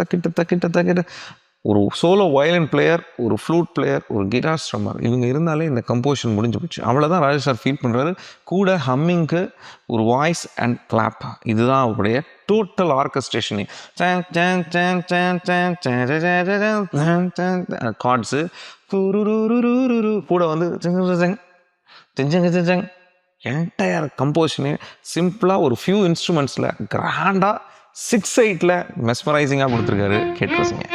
தக்கிட்ட ஒரு solo violin player, ஒரு ஃப்ளூட் பிளேயர், ஒரு கிட்டார் ஸ்ட்ரம்மர் இவங்க இருந்தாலே இந்த கம்போஷன் முடிஞ்சு போச்சு. அவ்வளோதான் ராஜேஷ் சார் ஃபீல் பண்ணுறாரு. கூட ஹம்மிங்க்கு ஒரு வாய்ஸ் அண்ட் கிளாப், இதுதான் அவருடைய டோட்டல் ஆர்கஸ்ட்ரேஷனே. கார்ட்ஸு கூட வந்து என்டையர் கம்போஷனு சிம்பிளாக ஒரு ஃபியூ இன்ஸ்ட்ருமெண்ட்ஸில் கிராண்டாக 6/8 மெஸ்மரைசிங்காக கொடுத்துருக்காரு. கேட்டு ரசிங்க.